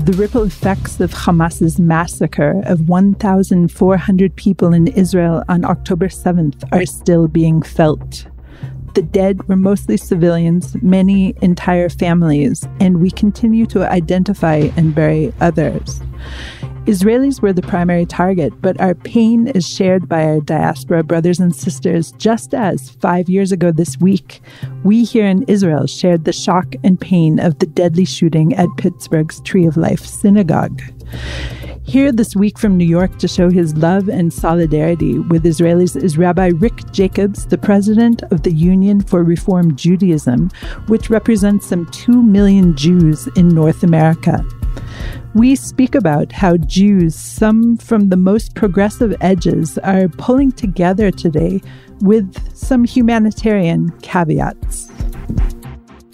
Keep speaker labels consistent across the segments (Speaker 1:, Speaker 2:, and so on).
Speaker 1: the ripple effects of Hamas's massacre of 1,400 people in Israel on October 7th are still being felt. The dead were mostly civilians, many entire families, and we continue to identify and bury others. Israelis were the primary target, but our pain is shared by our diaspora brothers and sisters, just as 5 years ago this week, we here in Israel shared the shock and pain of the deadly shooting at Pittsburgh's Tree of Life Synagogue. Here this week from New York to show his love and solidarity with Israelis is Rabbi Rick Jacobs, the president of the Union for Reform Judaism, which represents some 2 million Jews in North America. We speak about how Jews, some from the most progressive edges, are pulling together today with some humanitarian caveats.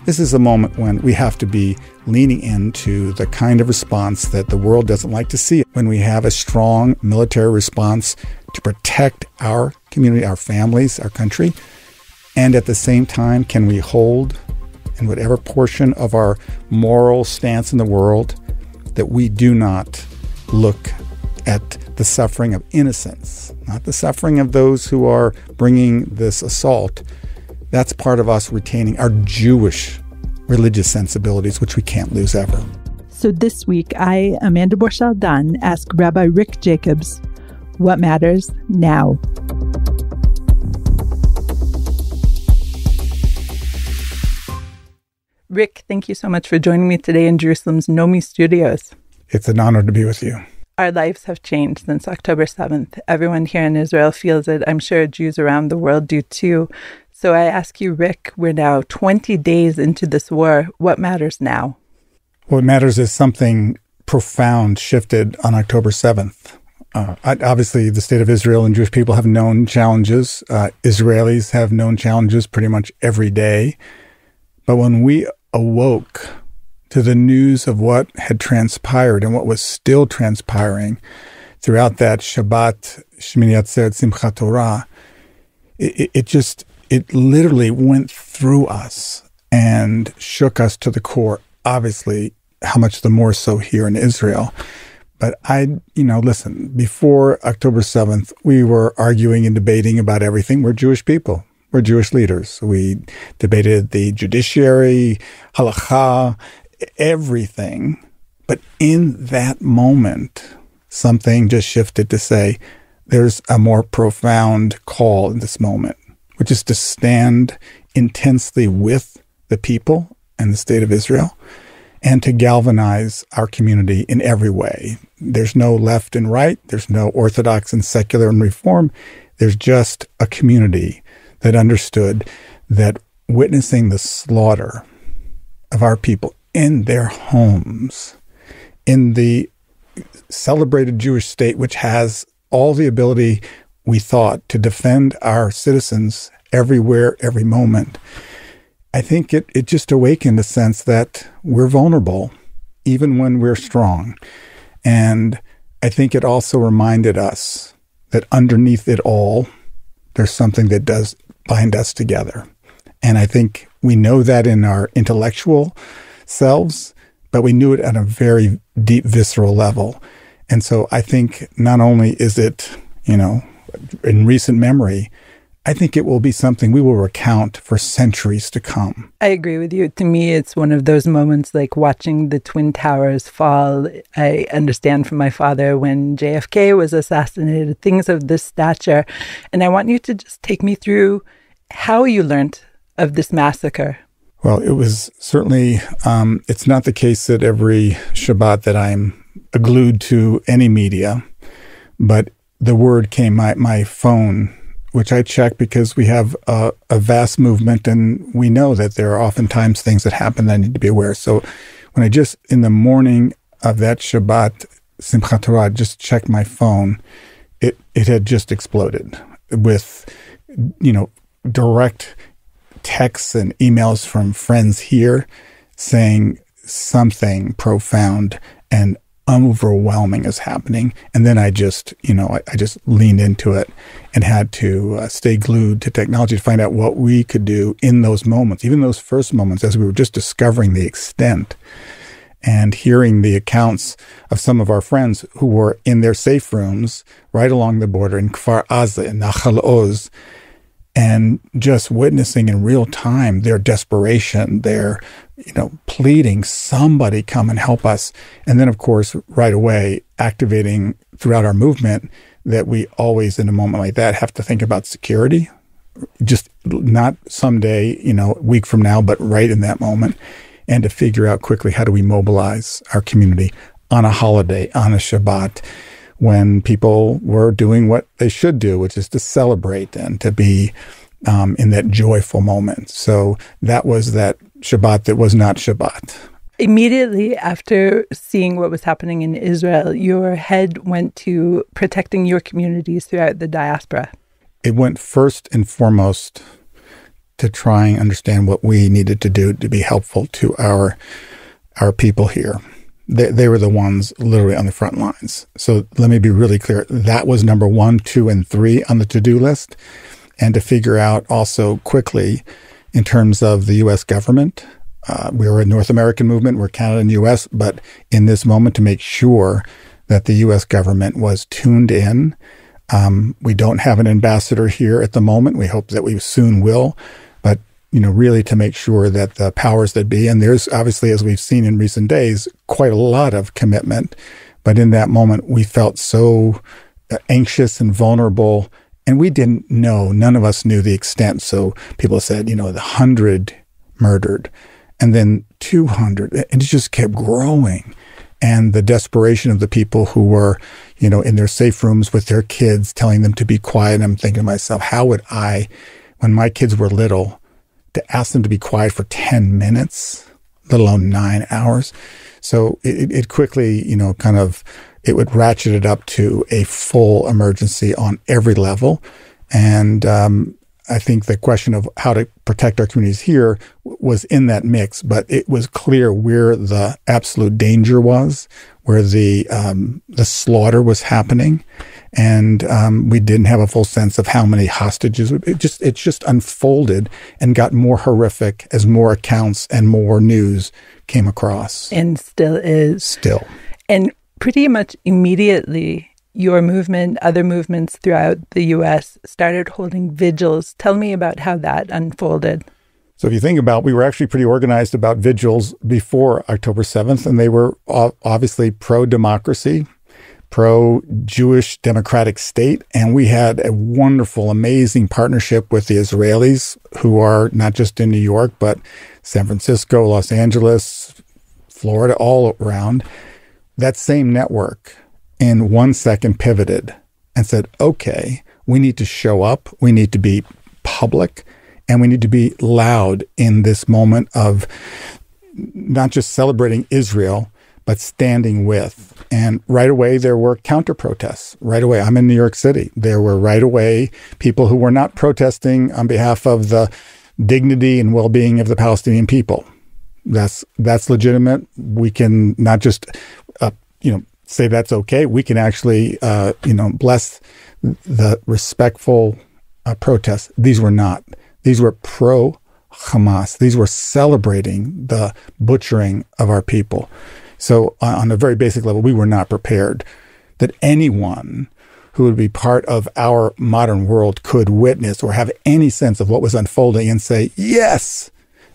Speaker 2: This is a moment when we have to be leaning into the kind of response that the world doesn't like to see. When we have a strong military response to protect our community, our families, our country, and at the same time, can we hold in whatever portion of our moral stance in the world that we do not look at the suffering of innocents, not the suffering of those who are bringing this assault. That's part of us retaining our Jewish religious sensibilities, which we can't lose ever.
Speaker 1: So this week, I, Amanda Borshel-Dan, ask Rabbi Rick Jacobs, what matters now? Rick, thank you so much for joining me today in Jerusalem's Nomi Studios.
Speaker 2: It's an honor to be with you.
Speaker 1: Our lives have changed since October 7th. Everyone here in Israel feels it. I'm sure Jews around the world do too. So I ask you, Rick, we're now 20 days into this war. What matters now?
Speaker 2: What matters is something profound shifted on October 7th. Obviously, the state of Israel and Jewish people have known challenges. Israelis have known challenges pretty much every day. But when we awoke to the news of what had transpired and what was still transpiring throughout that Shabbat, Shmini Atzeret, Simchat Torah, it literally went through us and shook us to the core. Obviously, how much the more so here in Israel. But listen, before October 7th, we were arguing and debating about everything. We're Jewish people. We're Jewish leaders. We debated the judiciary, halakha, everything. But in that moment, something just shifted to say, there's a more profound call in this moment, which is to stand intensely with the people and the state of Israel and to galvanize our community in every way. There's no left and right. There's no orthodox and secular and reform. There's just a community that understood that witnessing the slaughter of our people in their homes, in the celebrated Jewish state, which has all the ability, we thought, to defend our citizens everywhere, every moment, I think it just awakened a sense that we're vulnerable, even when we're strong. And I think it also reminded us that underneath it all, there's something that does bind us together. And I think we know that in our intellectual selves, but we knew it at a very deep, visceral level. And so I think not only is it, in recent memory, I think it will be something we will recount for centuries to come.
Speaker 1: I agree with you. To me, it's one of those moments like watching the Twin Towers fall. I understand from my father when JFK was assassinated, things of this stature. And I want you to just take me through how you learned of this massacre.
Speaker 2: Well, it was certainly, it's not the case that every Shabbat that I'm glued to any media, but the word came, my phone, which I check because we have a vast movement and we know that there are oftentimes things that happen that I need to be aware. So when I just, in the morning of that Shabbat, Simchat Torah, just checked my phone, it had just exploded with, direct texts and emails from friends here saying something profound and overwhelming is happening. And then I just leaned into it and had to stay glued to technology to find out what we could do in those moments, even those first moments as we were just discovering the extent. and hearing the accounts of some of our friends who were in their safe rooms right along the border in Kfar Aza, in Nachal Oz, and just witnessing in real time their desperation, their, pleading, somebody come and help us. And then, of course, right away, activating throughout our movement that we always, in a moment like that, have to think about security, just not someday, a week from now, but right in that moment, and to figure out quickly how do we mobilize our community on a holiday, on a Shabbat, when people were doing what they should do, which is to celebrate and to be in that joyful moment. So that was that Shabbat that was not Shabbat.
Speaker 1: Immediately after seeing what was happening in Israel, your head went to protecting your communities throughout the diaspora.
Speaker 2: It went first and foremost to try and understand what we needed to do to be helpful to our people here. They were the ones literally on the front lines. So let me be really clear. That was number 1, 2, and 3 on the to-do list. And to figure out also quickly in terms of the U.S. government, we were a North American movement, we're Canada and U.S., but in this moment to make sure that the U.S. government was tuned in. We don't have an ambassador here at the moment. We hope that we soon will. But, really to make sure that the powers that be, and there's obviously, as we've seen in recent days, quite a lot of commitment. But in that moment, we felt so anxious and vulnerable, and we didn't know, none of us knew the extent. So people said, 100 murdered, and then 200, and it just kept growing. And the desperation of the people who were, in their safe rooms with their kids, telling them to be quiet. And I'm thinking to myself, how would I, when my kids were little, to ask them to be quiet for 10 minutes, let alone 9 hours? So it quickly, it would ratchet it up to a full emergency on every level. And I think the question of how to protect our communities here was in that mix, but it was clear where the absolute danger was, where the slaughter was happening. And we didn't have a full sense of how many hostages. It just unfolded and got more horrific as more accounts and more news came across.
Speaker 1: And still is.
Speaker 2: Still.
Speaker 1: And pretty much immediately, your movement, other movements throughout the U.S. started holding vigils. Tell me about how that unfolded.
Speaker 2: So if you think about, we were actually pretty organized about vigils before October 7th, and they were obviously pro-democracy, pro-Jewish democratic state. And we had a wonderful, amazing partnership with the Israelis, who are not just in New York, but San Francisco, Los Angeles, Florida, all around. That same network in 1 second pivoted and said, okay, we need to show up, we need to be public, and we need to be loud in this moment of not just celebrating Israel, but standing with. And right away, there were counter-protests. Right away, I'm in New York City. There were right away people who were not protesting on behalf of the dignity and well-being of the Palestinian people. That's legitimate. We can not just, say that's okay. We can actually, bless the respectful protests. These were not. These were pro-Hamas. These were celebrating the butchering of our people. So on a very basic level, we were not prepared that anyone who would be part of our modern world could witness or have any sense of what was unfolding and say, yes,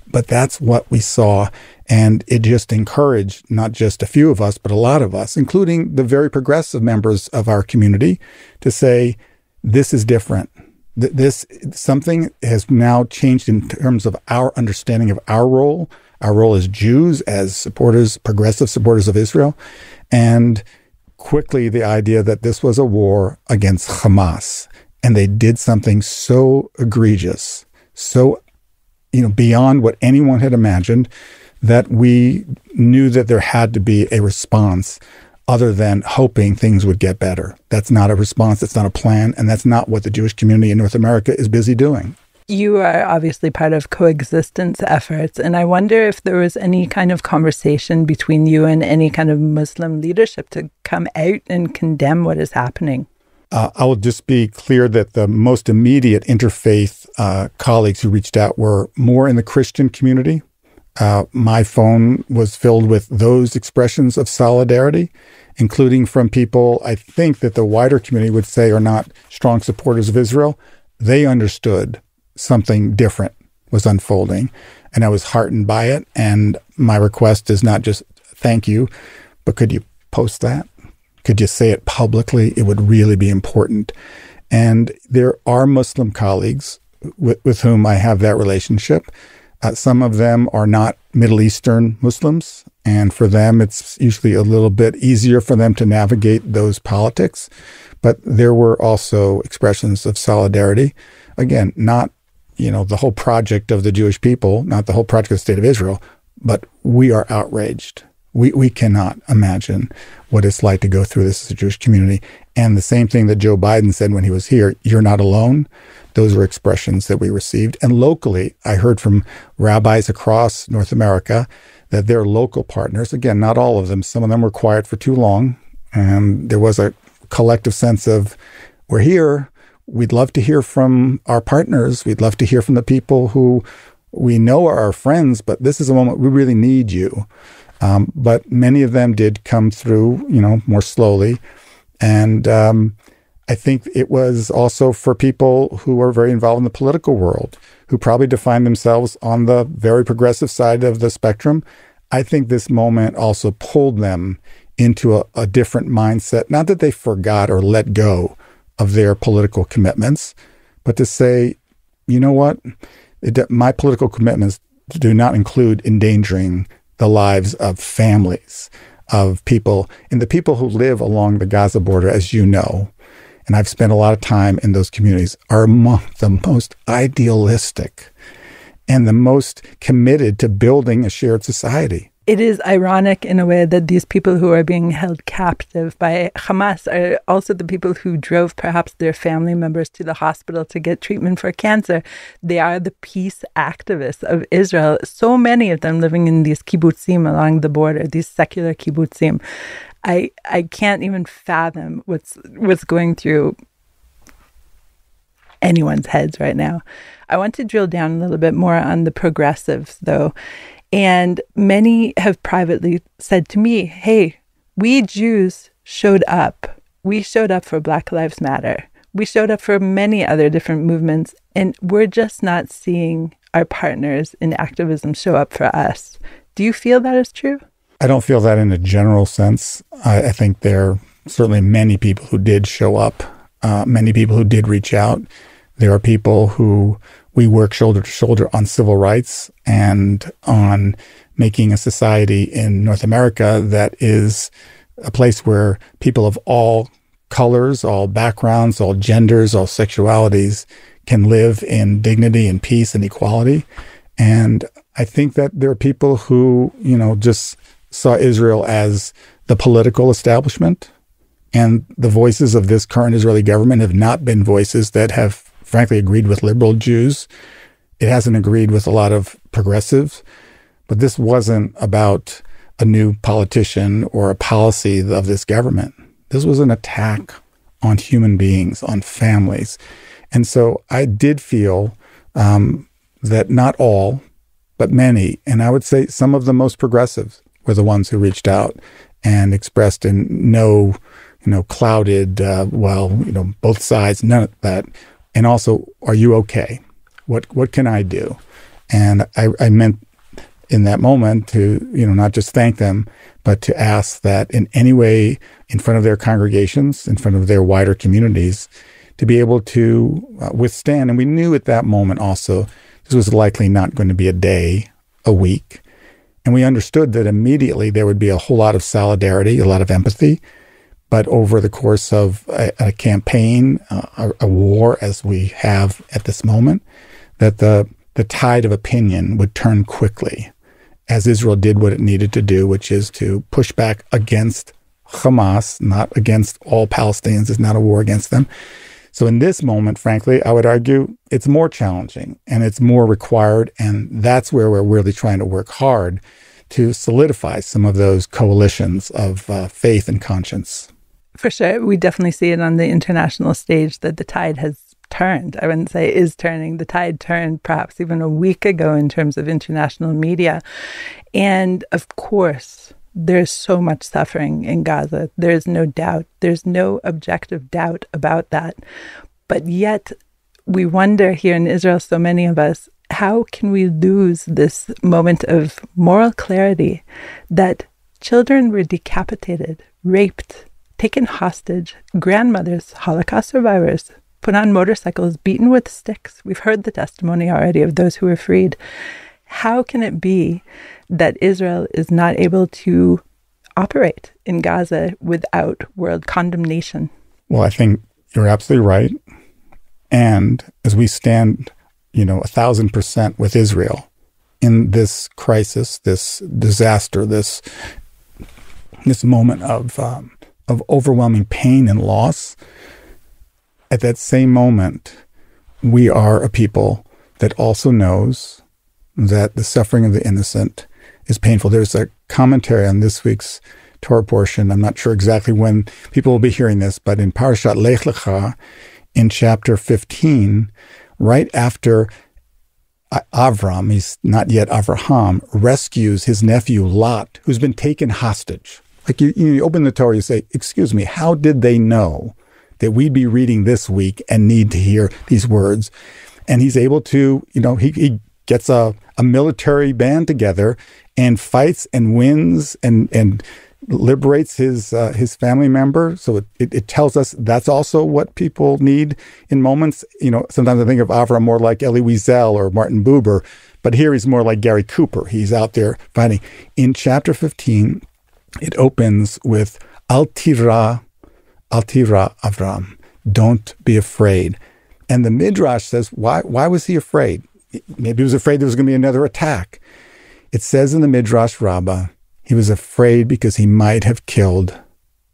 Speaker 2: but that's what we saw. And it just encouraged not just a few of us, but a lot of us, including the very progressive members of our community, to say, this is different. This something has now changed in terms of our understanding of our role as Jews, as supporters, progressive supporters of Israel, and quickly the idea that this was a war against Hamas. And they did something so egregious, so beyond what anyone had imagined, that we knew that there had to be a response other than hoping things would get better. That's not a response, that's not a plan, and that's not what the Jewish community in North America is busy doing.
Speaker 1: You are obviously part of coexistence efforts, and I wonder if there was any kind of conversation between you and any kind of Muslim leadership to come out and condemn what is happening.
Speaker 2: I will just be clear that the most immediate interfaith colleagues who reached out were more in the Christian community. My phone was filled with those expressions of solidarity, including from people I think that the wider community would say are not strong supporters of Israel. They understood something different was unfolding, and I was heartened by it. And my request is not just thank you, but could you post that? Could you say it publicly? It would really be important. And there are Muslim colleagues with whom I have that relationship. Some of them are not Middle Eastern Muslims, and for them, it's usually a little bit easier for them to navigate those politics. But there were also expressions of solidarity. Again, not, the whole project of the Jewish people, not the whole project of the State of Israel, but we are outraged. We cannot imagine what it's like to go through this as a Jewish community. And the same thing that Joe Biden said when he was here, you're not alone. Those were expressions that we received. And locally, I heard from rabbis across North America that their local partners, again, not all of them, some of them were quiet for too long. And there was a collective sense of, we're here. We'd love to hear from our partners. We'd love to hear from the people who we know are our friends, but this is a moment we really need you. But many of them did come through, more slowly. And I think it was also for people who are very involved in the political world, who probably define themselves on the very progressive side of the spectrum. I think this moment also pulled them into a different mindset. Not that they forgot or let go of their political commitments, but to say, you know what, my political commitments do not include endangering the lives of families, of people, and the people who live along the Gaza border, as you know, and I've spent a lot of time in those communities, are among the most idealistic and the most committed to building a shared society.
Speaker 1: It is ironic in a way that these people who are being held captive by Hamas are also the people who drove perhaps their family members to the hospital to get treatment for cancer. They are the peace activists of Israel. So many of them living in these kibbutzim along the border, these secular kibbutzim. I can't even fathom what's going through anyone's heads right now. I want to drill down a little bit more on the progressives, though. And many have privately said to me, hey, we Jews showed up. We showed up for Black Lives Matter. We showed up for many other different movements, and we're just not seeing our partners in activism show up for us. Do you feel that is true?
Speaker 2: I don't feel that in a general sense. I think there are certainly many people who did show up, many people who did reach out. There are people who we work shoulder to shoulder on civil rights and on making a society in North America that is a place where people of all colors, all backgrounds, all genders, all sexualities can live in dignity and peace and equality. And I think that there are people who, just saw Israel as the political establishment, and the voices of this current Israeli government have not been voices that have frankly agreed with liberal Jews. It hasn't agreed with a lot of progressives, but this wasn't about a new politician or a policy of this government. This was an attack on human beings, on families. And so I did feel that not all, but many, and I would say some of the most progressives were the ones who reached out and expressed in no, clouded, both sides, none of that. And also, are you okay? What can I do? And I meant in that moment to, not just thank them, but to ask that in any way in front of their congregations, in front of their wider communities, to be able to withstand. And we knew at that moment also, this was likely not going to be a day, a week. And we understood that immediately there would be a whole lot of solidarity, a lot of empathy. But over the course of a campaign, a war as we have at this moment, that the tide of opinion would turn quickly as Israel did what it needed to do, which is to push back against Hamas, not against all Palestinians. It's not a war against them. So in this moment, frankly, I would argue it's more challenging and it's more required. And that's where we're really trying to work hard to solidify some of those coalitions of faith and conscience.
Speaker 1: For sure. We definitely see it on the international stage that the tide has turned. I wouldn't say is turning. The tide turned perhaps even a week ago in terms of international media. And of course, there's so much suffering in Gaza. There's no doubt. There's no objective doubt about that. But yet, we wonder here in Israel, so many of us, how can we lose this moment of moral clarity that children were decapitated, raped, taken hostage, grandmothers, Holocaust survivors, put on motorcycles, beaten with sticks. We've heard the testimony already of those who were freed. How can it be that Israel is not able to operate in Gaza without world condemnation?
Speaker 2: Well, I think you're absolutely right. And as we stand, 1,000% with Israel in this crisis, this disaster, this moment of overwhelming pain and loss, at that same moment, we are a people that also knows that the suffering of the innocent is painful. There's a commentary on this week's Torah portion. I'm not sure exactly when people will be hearing this, but in Parashat Lech Lecha, in chapter 15, right after Avram, he's not yet Avraham, rescues his nephew Lot, who's been taken hostage. Like you open the Torah, you say, excuse me, how did they know that we'd be reading this week and need to hear these words? And he's able to, he gets a military band together and fights and wins and liberates his family member. So it tells us that's also what people need in moments. Sometimes I think of Avram more like Elie Wiesel or Martin Buber, but here he's more like Gary Cooper. He's out there fighting. In chapter 15, it opens with Al tira Avram, don't be afraid. And the Midrash says, why was he afraid? Maybe he was afraid there was going to be another attack. It says in the Midrash Rabbah, he was afraid because he might have killed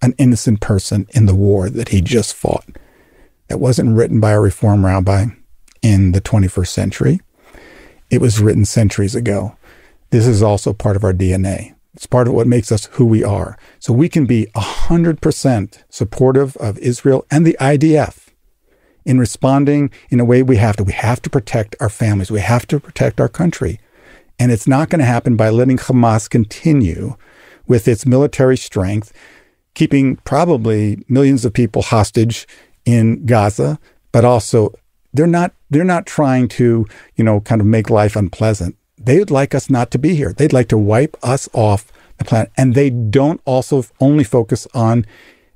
Speaker 2: an innocent person in the war that he just fought. That wasn't written by a Reform rabbi in the 21st century. It was written centuries ago. This is also part of our DNA. It's part of what makes us who we are. So we can be 100% supportive of Israel and the IDF in responding in a way we have to. We have to protect our families. We have to protect our country. And it's not going to happen by letting Hamas continue with its military strength, keeping probably millions of people hostage in Gaza, but also they're not trying to, kind of make life unpleasant. They would like us not to be here. They'd like to wipe us off the planet. And they don't also only focus on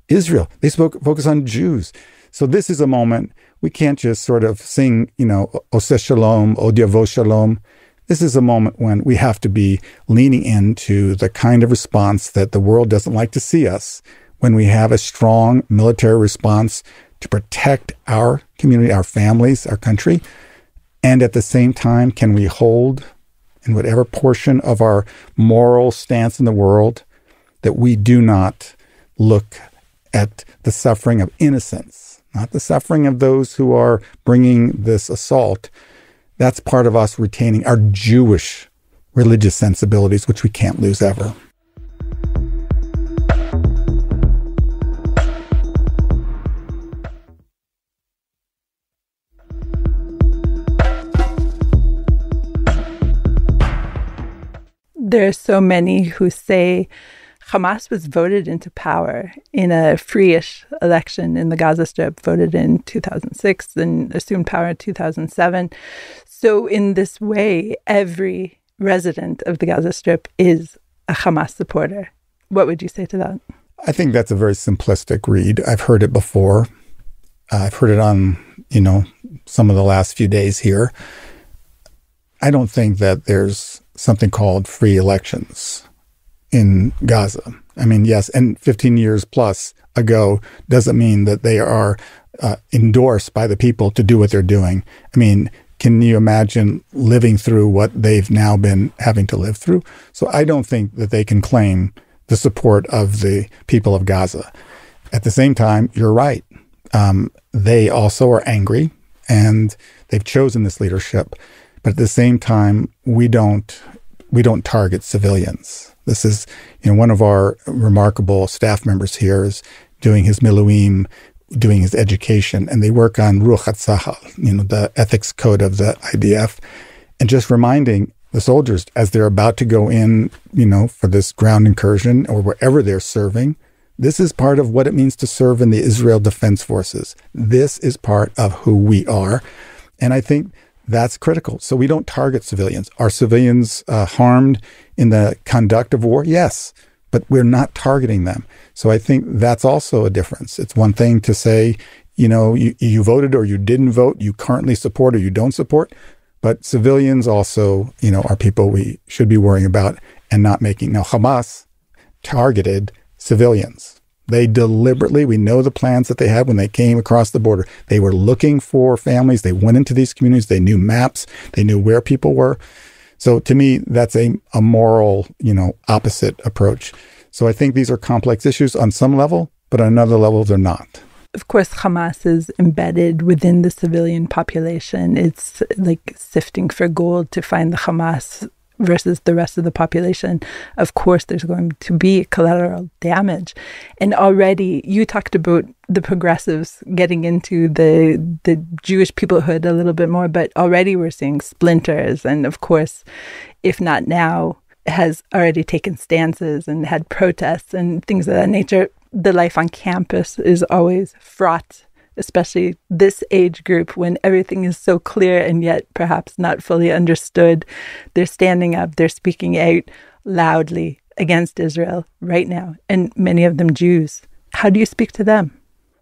Speaker 2: Israel. They focus on Jews. So this is a moment we can't just sort of sing, Oseh Shalom, Od Yavo Shalom. This is a moment when we have to be leaning into the kind of response that the world doesn't like to see us, when we have a strong military response to protect our community, our families, our country. And at the same time, can we hold in whatever portion of our moral stance in the world that we do not look at the suffering of innocents, not the suffering of those who are bringing this assault. That's part of us retaining our Jewish religious sensibilities, which we can't lose ever.
Speaker 1: There are so many who say Hamas was voted into power in a free-ish election in the Gaza Strip, voted in 2006 and assumed power in 2007. So in this way, every resident of the Gaza Strip is a Hamas supporter. What would you say to that?
Speaker 2: I think that's a very simplistic read. I've heard it before. I've heard it on, some of the last few days here. I don't think that there's something called free elections in Gaza. I mean, yes, and 15 years plus ago doesn't mean that they are endorsed by the people to do what they're doing. I mean, can you imagine living through what they've now been having to live through? So I don't think that they can claim the support of the people of Gaza. At the same time, you're right. They also are angry, and they've chosen this leadership. But at the same time, we don't target civilians. This is, one of our remarkable staff members here is doing his miluim doing his education, and they work on Ruach HaTzahal, the ethics code of the IDF, and just reminding the soldiers as they're about to go in, for this ground incursion or wherever they're serving, this is part of what it means to serve in the Israel Defense Forces. This is part of who we are. And I think that's critical. So we don't target civilians. Are civilians harmed in the conduct of war? Yes, but we're not targeting them. So I think that's also a difference. It's one thing to say, you voted or you didn't vote, you currently support or you don't support. But civilians also, are people we should be worrying about and not making. Now, Hamas targeted civilians. They deliberately, we know the plans that they had when they came across the border. They were looking for families. They went into these communities. They knew maps. They knew where people were. So to me, that's a moral, opposite approach. So I think these are complex issues on some level, but on another level, they're not.
Speaker 1: Of course, Hamas is embedded within the civilian population. It's like sifting for gold to find the Hamas versus the rest of the population. Of course, there's going to be collateral damage. And already you talked about the progressives getting into the Jewish peoplehood a little bit more, but already we're seeing splinters. And of course, if not now, has already taken stances and had protests and things of that nature. The life on campus is always fraught, especially this age group when everything is so clear and yet perhaps not fully understood. They're standing up, they're speaking out loudly against Israel right now, and many of them Jews. How do you speak to them?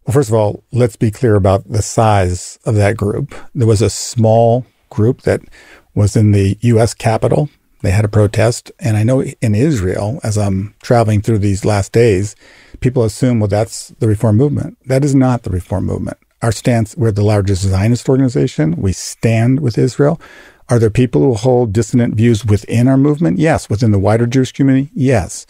Speaker 2: Well, first of all, let's be clear about the size of that group. There was a small group that was in the U.S. Capitol. They had a protest. And I know in Israel, as I'm traveling through these last days, people assume, well, that's the Reform movement. That is not the Reform movement. Our stance, we're the largest Zionist organization. We stand with Israel. Are there people who hold dissonant views within our movement? Yes. Within the wider Jewish community? Yes.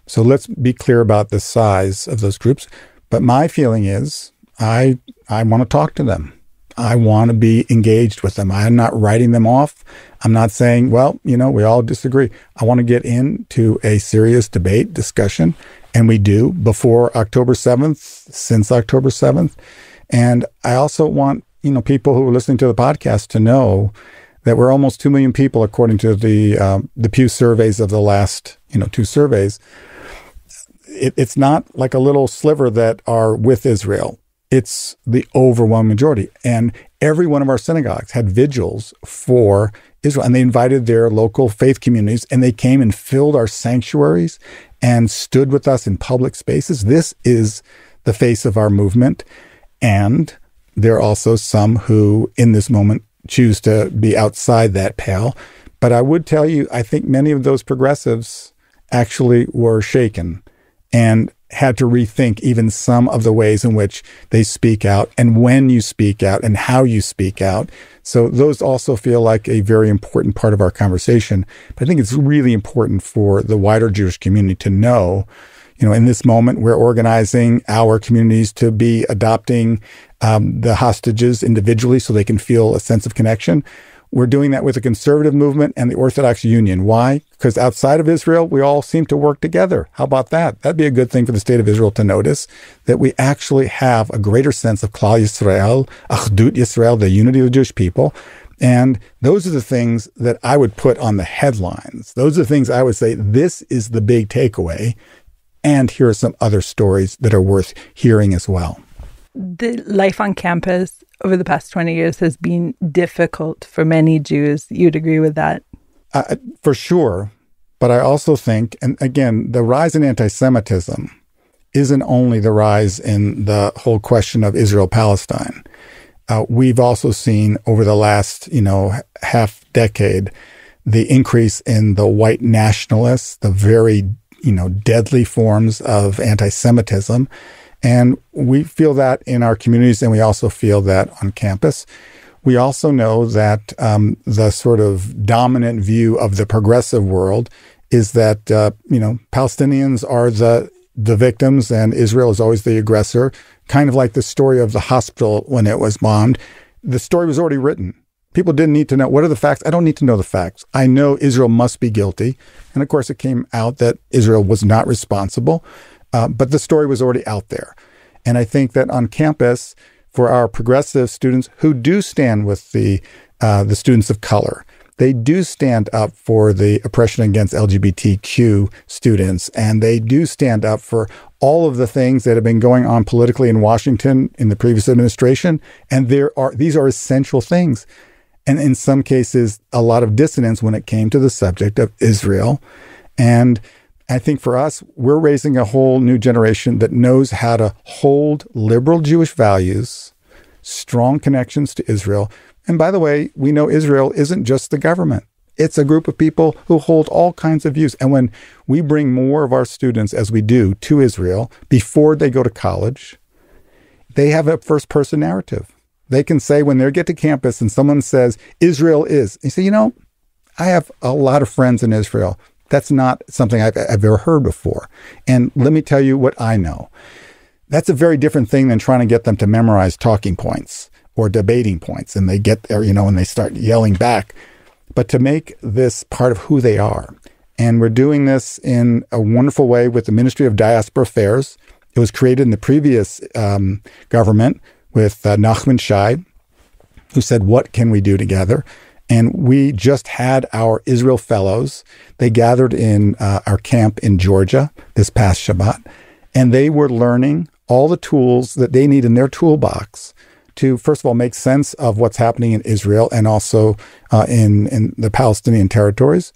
Speaker 2: So let's be clear about the size of those groups. But my feeling is I want to talk to them. I want to be engaged with them. I'm not writing them off. I'm not saying, well, we all disagree. I want to get into a serious debate, discussion, and we do before October 7th, since October 7th. And I also want, people who are listening to the podcast to know that we're almost 2 million people, according to the Pew surveys of the last, 2 surveys. It's not like a little sliver that are with Israel. It's the overwhelming majority. And every one of our synagogues had vigils for Israel. And they invited their local faith communities, and they came and filled our sanctuaries and stood with us in public spaces. This is the face of our movement. And there are also some who, in this moment, choose to be outside that pale. But I would tell you, I think many of those progressives actually were shaken and had to rethink even some of the ways in which they speak out and when you speak out and how you speak out. So those also feel like a very important part of our conversation. But I think it's really important for the wider Jewish community to know, in this moment, we're organizing our communities to be adopting the hostages individually so they can feel a sense of connection. We're doing that with the conservative movement and the Orthodox Union. Why? Because outside of Israel, we all seem to work together. How about that? That'd be a good thing for the state of Israel to notice, that we actually have a greater sense of Klal Yisrael, Achdut Yisrael, the unity of the Jewish people. And those are the things that I would put on the headlines. Those are the things I would say, this is the big takeaway. And here are some other stories that are worth hearing as well.
Speaker 1: The life on campus over the past 20 years has been difficult for many Jews. You'd agree with that?
Speaker 2: For sure. But I also think, and again, the rise in anti-Semitism isn't only the rise in the whole question of Israel-Palestine. We've also seen over the last, half decade, the increase in the white nationalists, the very, deadly forms of anti-Semitism. And we feel that in our communities, and we also feel that on campus. We also know that the sort of dominant view of the progressive world is that, Palestinians are the victims and Israel is always the aggressor, kind of like the story of the hospital when it was bombed. The story was already written. People didn't need to know, what are the facts? I don't need to know the facts. I know Israel must be guilty. And of course, it came out that Israel was not responsible. But the story was already out there. And I think that on campus, for our progressive students who do stand with the students of color, they do stand up for the oppression against LGBTQ students, and they do stand up for all of the things that have been going on politically in Washington in the previous administration. And these are essential things. And in some cases, a lot of dissonance when it came to the subject of Israel. And I think for us, we're raising a whole new generation that knows how to hold liberal Jewish values, strong connections to Israel. And by the way, we know Israel isn't just the government. It's a group of people who hold all kinds of views. And when we bring more of our students, as we do, to Israel before they go to college, they have a first-person narrative. They can say when they get to campus and someone says, Israel is, you say, I have a lot of friends in Israel. That's not something I've ever heard before. And let me tell you what I know. That's a very different thing than trying to get them to memorize talking points or debating points. And they get there, and they start yelling back. But to make this part of who they are. And we're doing this in a wonderful way with the Ministry of Diaspora Affairs. It was created in the previous government with Nachman Shai, who said, what can we do together? And we just had our Israel Fellows. They gathered in our camp in Georgia this past Shabbat, and they were learning all the tools that they need in their toolbox to, first of all, make sense of what's happening in Israel and also in the Palestinian territories,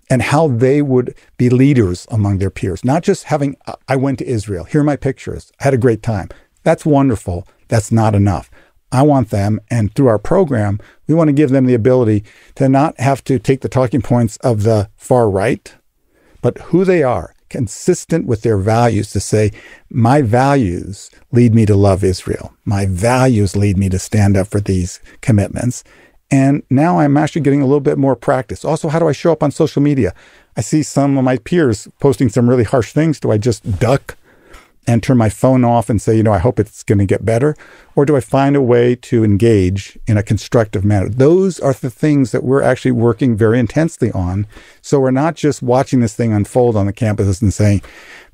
Speaker 2: and how they would be leaders among their peers. Not just having, I went to Israel, here are my pictures, I had a great time. That's wonderful. That's not enough. I want them, and through our program, we want to give them the ability to not have to take the talking points of the far right, but who they are, consistent with their values, to say, my values lead me to love Israel. My values lead me to stand up for these commitments. And now I'm actually getting a little bit more practice. Also, how do I show up on social media? I see some of my peers posting some really harsh things. Do I just duck and turn my phone off and say, I hope it's going to get better? Or do I find a way to engage in a constructive manner? Those are the things that we're actually working very intensely on. So we're not just watching this thing unfold on the campuses and saying,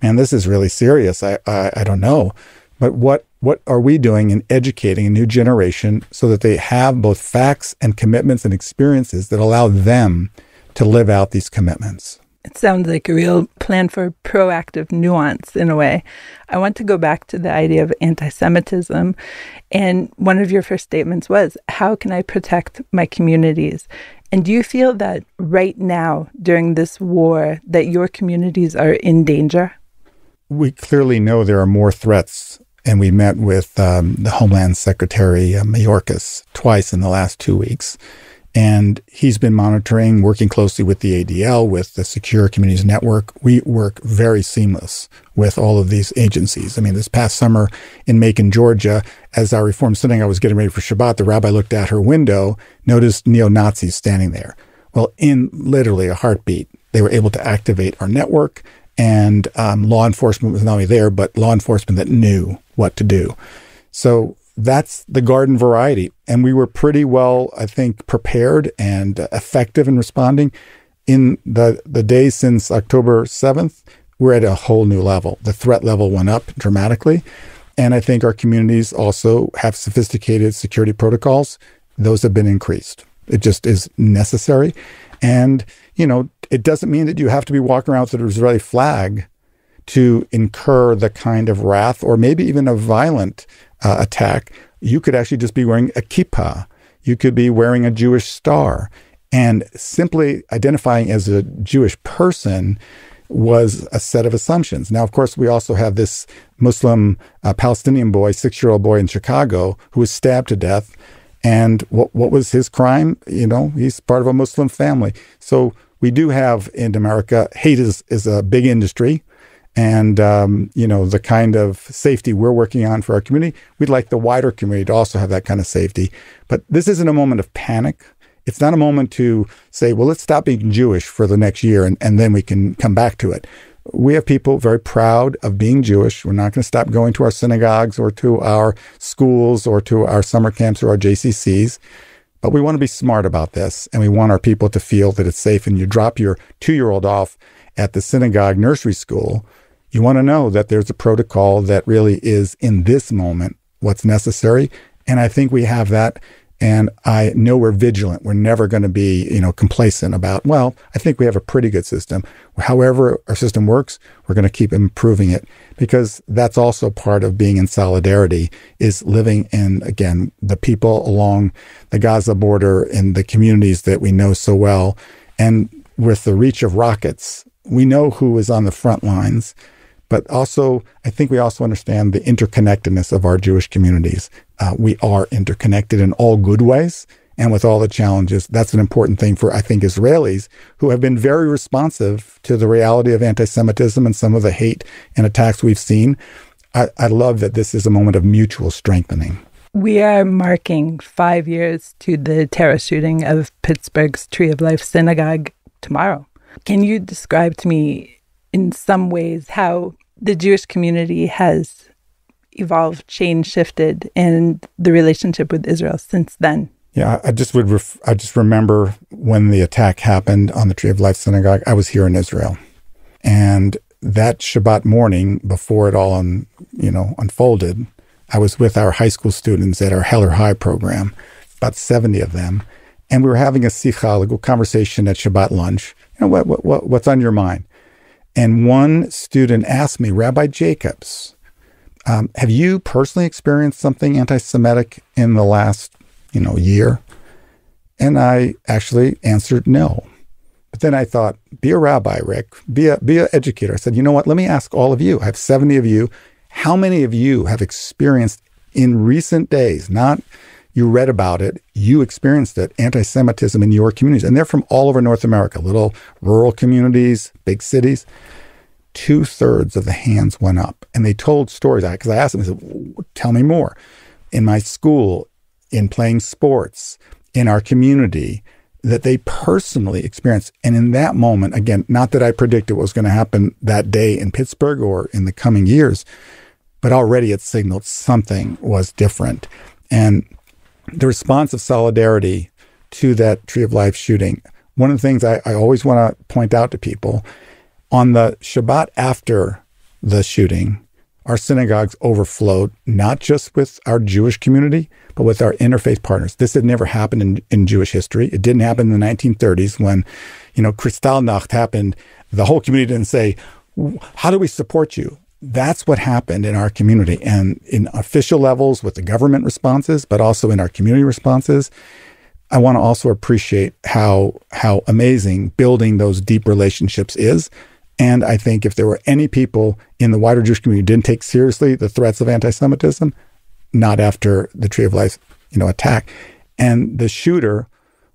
Speaker 2: man, this is really serious. I don't know. But what are we doing in educating a new generation so that they have both facts and commitments and experiences that allow them to live out these commitments?
Speaker 1: It sounds like a real plan for proactive nuance in a way. I want to go back to the idea of anti-Semitism. And one of your first statements was, how can I protect my communities? And do you feel that right now, during this war, that your communities are in danger?
Speaker 2: We clearly know there are more threats. And we met with the Homeland Secretary, Mayorkas, twice in the last 2 weeks. And he's been monitoring, working closely with the ADL, with the Secure Communities Network. We work very seamless with all of these agencies. I mean, this past summer in Macon, Georgia, as our Reform Synagogue was getting ready for Shabbat, the rabbi looked out her window, noticed neo-Nazis standing there. Well, in literally a heartbeat, they were able to activate our network, and law enforcement was not only there, but law enforcement that knew what to do. So that's the garden variety. And we were pretty well, I think, prepared and effective in responding. In the days since October 7th, we're at a whole new level. The threat level went up dramatically. And I think our communities also have sophisticated security protocols. Those have been increased. It just is necessary. And, it doesn't mean that you have to be walking around with an Israeli flag to incur the kind of wrath or maybe even a violent attack. You could actually just be wearing a kippah. You could be wearing a Jewish star. And simply identifying as a Jewish person was a set of assumptions. Now, of course, we also have this Muslim Palestinian boy, 6-year-old boy in Chicago, who was stabbed to death. And what was his crime? He's part of a Muslim family. So we do have in America, hate is a big industry. And, the kind of safety we're working on for our community, we'd like the wider community to also have that kind of safety. But this isn't a moment of panic. It's not a moment to say, well, let's stop being Jewish for the next year and then we can come back to it. We have people very proud of being Jewish. We're not going to stop going to our synagogues or to our schools or to our summer camps or our JCCs. But we want to be smart about this, and we want our people to feel that it's safe. And you drop your 2-year-old off at the synagogue nursery school, You want to know that there's a protocol that really is, in this moment, what's necessary. And I think we have that. And I know we're vigilant. We're never going to be, complacent about, well, I think we have a pretty good system. However our system works, we're going to keep improving it, because that's also part of being in solidarity, is living in, again, the people along the Gaza border in the communities that we know so well. And with the reach of rockets, we know who is on the front lines. But also, I think we also understand the interconnectedness of our Jewish communities. We are interconnected in all good ways, and with all the challenges. That's an important thing for, I think, Israelis, who have been very responsive to the reality of anti-Semitism and some of the hate and attacks we've seen. I love that this is a moment of mutual strengthening.
Speaker 1: We are marking 5 years to the terror shooting of Pittsburgh's Tree of Life Synagogue tomorrow. Can you describe to me in some ways how the Jewish community has evolved, changed, shifted, and the relationship with Israel since then?
Speaker 2: Yeah, I just remember when the attack happened on the Tree of Life Synagogue. I was here in Israel, and that Shabbat morning, before it all unfolded, I was with our high school students at our Heller High program, about 70 of them, and we were having a sikha, a conversation at Shabbat lunch. What's on your mind? And one student asked me, Rabbi Jacobs, have you personally experienced something anti-Semitic in the last, year? And I actually answered no. But then I thought, be a rabbi, Rick, be an educator. I said, you know what? Let me ask all of you. I have 70 of you. How many of you have experienced in recent days, not you read about it, you experienced it, anti-Semitism in your communities? And they're from all over North America, little rural communities, big cities. 2/3 of the hands went up. And they told stories. Because I asked them, I said, tell me more. In my school, in playing sports, in our community, that they personally experienced. And in that moment, again, not that I predicted what was going to happen that day in Pittsburgh or in the coming years, but already it signaled something was different. And the response of solidarity to that Tree of Life shooting, one of the things I always want to point out to people, on the Shabbat after the shooting, our synagogues overflowed, not just with our Jewish community, but with our interfaith partners. This had never happened in Jewish history. It didn't happen in the 1930s when, Kristallnacht happened. The whole community didn't say, how do we support you? That's what happened in our community, and in official levels with the government responses, but also in our community responses. I want to also appreciate how amazing building those deep relationships is. And I think if there were any people in the wider Jewish community who didn't take seriously the threats of anti-Semitism, not after the Tree of Life, attack. And the shooter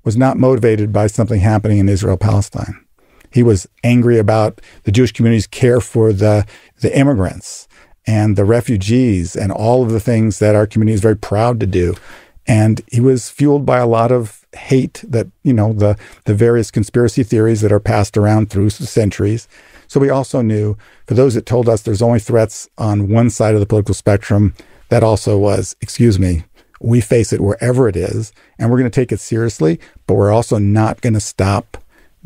Speaker 2: was not motivated by something happening in Israel-Palestine. He was angry about the Jewish community's care for the immigrants and the refugees and all of the things that our community is very proud to do. And he was fueled by a lot of hate that, the various conspiracy theories that are passed around through the centuries. So we also knew, for those that told us there's only threats on one side of the political spectrum, that also was, we face it wherever it is, and we're going to take it seriously, but we're also not going to stop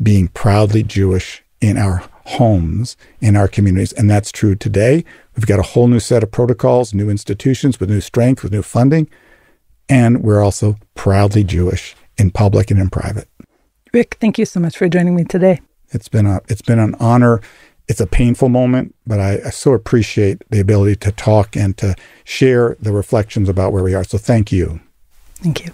Speaker 2: being proudly Jewish in our homes, in our communities. And that's true today. We've got a whole new set of protocols, new institutions with new strength, with new funding. And we're also proudly Jewish in public and in private.
Speaker 1: Rick, thank you so much for joining me today.
Speaker 2: It's been an honor. It's a painful moment, but I so appreciate the ability to talk and to share the reflections about where we are. So thank you.
Speaker 1: Thank you.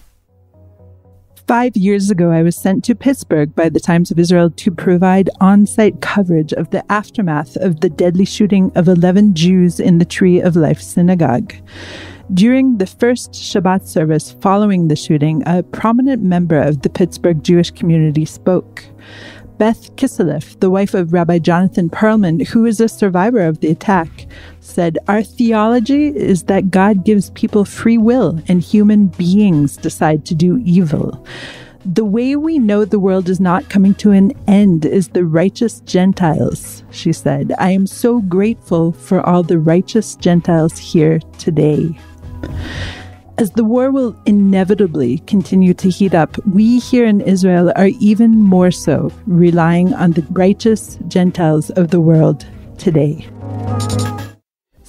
Speaker 1: 5 years ago, I was sent to Pittsburgh by the Times of Israel to provide on-site coverage of the aftermath of the deadly shooting of 11 Jews in the Tree of Life Synagogue. During the first Shabbat service following the shooting, a prominent member of the Pittsburgh Jewish community spoke. Beth Kiselev, the wife of Rabbi Jonathan Perlman, who is a survivor of the attack, said, "Our theology is that God gives people free will and human beings decide to do evil. The way we know the world is not coming to an end is the righteous Gentiles," she said. "I am so grateful for all the righteous Gentiles here today." As the war will inevitably continue to heat up, we here in Israel are even more so relying on the righteous Gentiles of the world today.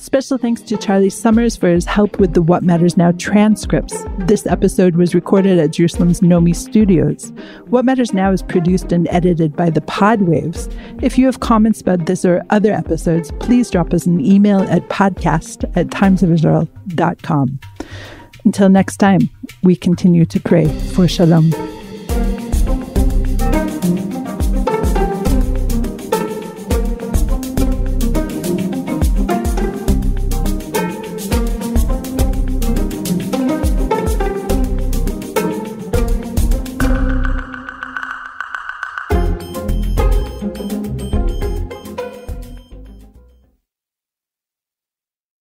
Speaker 1: Special thanks to Charlie Summers for his help with the What Matters Now transcripts. This episode was recorded at Jerusalem's Nomi Studios. What Matters Now is produced and edited by the Podwaves. If you have comments about this or other episodes, please drop us an email at podcast@timesofisrael.com. Until next time, we continue to pray for shalom.